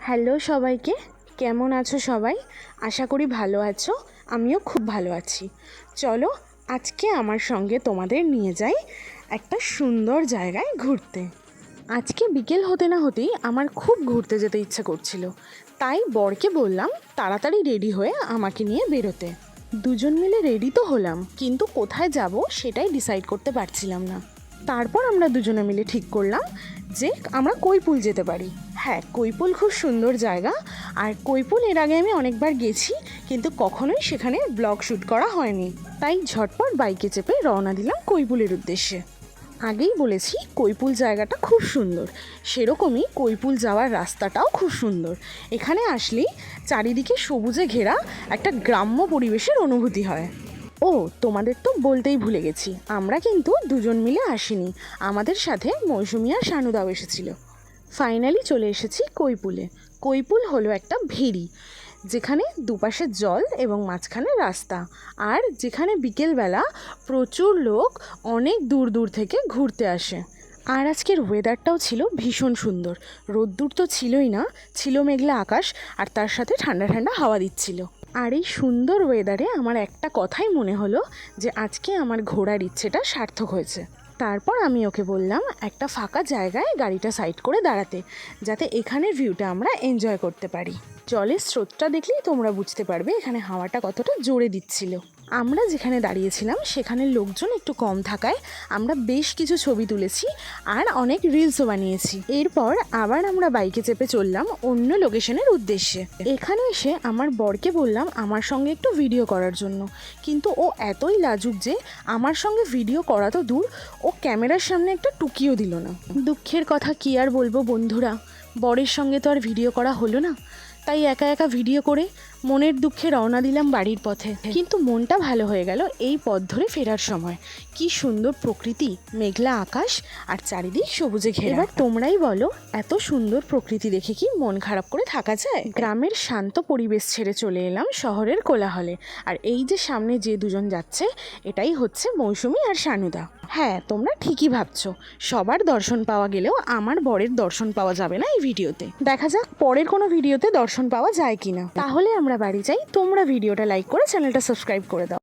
Hello সবাইকে, কেমন আছো সবাই? আশা করি ভালো আছো। আমিও খুব ভালো আছি। চলো আজকে আমার সঙ্গে তোমাদের নিয়ে যাই একটা সুন্দর জায়গায় ঘুরতে। আজকে বিকেল হতে না হতেই আমার খুব ঘুরতে যেতে ইচ্ছে করছিল, তাই বরকে বললাম তাড়াতাড়ি রেডি হয়ে আমাকে নিয়ে বেরোতে। দুজন মিলে রেডি তো হলাম, কিন্তু কোথায় যাব সেটাই ডিসাইড করতে পারছিলাম না। তারপর আমরা দুজনে মিলে ঠিক করলাম যে আমরা কৈপুল যেতে পারি। হ্যাঁ, কৈপুল খুব সুন্দর জায়গা, আর কৈপুল এর আগে আমি অনেকবার গেছি, কিন্তু কখনোই সেখানে ব্লগ শ্যুট করা হয়নি। তাই ঝটপট বাইকে চেপে রওনা দিলাম কৈপুলের উদ্দেশ্যে। আগেই বলেছি কৈপুল জায়গাটা খুব সুন্দর, সেরকমই কৈপুল যাওয়ার রাস্তাটাও খুব সুন্দর। এখানে আসলেই চারিদিকে সবুজে ঘেরা একটা গ্রাম্য পরিবেশের অনুভূতি হয়। ও, তোমাদের তো বলতেই ভুলে গেছি, আমরা কিন্তু দুজন মিলে আসিনি, আমাদের সাথে মৌসুমি আর শানুদাও এসেছিল। ফাইনালি চলে এসেছি কৈপুলে। কৈপুল হলো একটা ভেরি, যেখানে দুপাশে জল এবং মাঝখানে রাস্তা, আর যেখানে বিকেলবেলা প্রচুর লোক অনেক দূর দূর থেকে ঘুরতে আসে। আর আজকের ওয়েদারটাও ছিল ভীষণ সুন্দর। রোদ্দুর তো ছিলই না, ছিল মেঘলা আকাশ, আর তার সাথে ঠান্ডা ঠান্ডা হাওয়া দিচ্ছিল। আর এই সুন্দর ওয়েদারে আমার একটা কথাই মনে হলো যে আজকে আমার ঘোরার ইচ্ছেটা সার্থক হয়েছে। তারপর আমি ওকে বললাম একটা ফাঁকা জায়গায় গাড়িটা সাইড করে দাঁড়াতে, যাতে এখানের ভিউটা আমরা এনজয় করতে পারি। জলের স্রোতটা দেখলেই তোমরা বুঝতে পারবে এখানে হাওয়াটা কতটা জোরে দিচ্ছিল। আমরা যেখানে দাঁড়িয়েছিলাম সেখানে লোকজন একটু কম থাকায় আমরা বেশ কিছু ছবি তুলেছি আর অনেক রিলসও বানিয়েছি। এরপর আবার আমরা বাইকে চেপে চললাম অন্য লোকেশনের উদ্দেশ্যে। এখানে এসে আমার বরকে বললাম আমার সঙ্গে একটু ভিডিও করার জন্য, কিন্তু ও এতই লাজুক যে আমার সঙ্গে ভিডিও করা তো দূর, ও ক্যামেরার সামনে একটা টুকিও দিল না। দুঃখের কথা কি আর বলবো বন্ধুরা, বরের সঙ্গে তো আর ভিডিও করা হলো না, তাই একা একা ভিডিও করে মনের দুঃখে রওনা দিলাম বাড়ির পথে। কিন্তু মনটা ভালো হয়ে গেল এই পথ ধরে ফেরার সময়। কি সুন্দর প্রকৃতি, মেঘলা আকাশ আর চারিদিক সবুজে ঘেরা। এবার তোমরাই বলো, এত সুন্দর প্রকৃতি দেখে কি মন খারাপ করে থাকা যায়? গ্রামের শান্ত পরিবেশ ছেড়ে চলে এলাম শহরের কোলাহলে। আর এই যে সামনে যে দুজন যাচ্ছে, এটাই হচ্ছে মৌসুমি আর শানুদা। হ্যাঁ, তোমরা ঠিকই ভাবছো, সবার দর্শন পাওয়া গেলেও আমার বরের দর্শন পাওয়া যাবে না এই ভিডিওতে। দেখা যাক পরের কোনো ভিডিওতে দর্শন পাওয়া যায় কিনা। তাহলে আমরা বাড়ি যাই, তোমরা ভিডিওটা লাইক করে চ্যানেলটা সাবস্ক্রাইব করে দাও।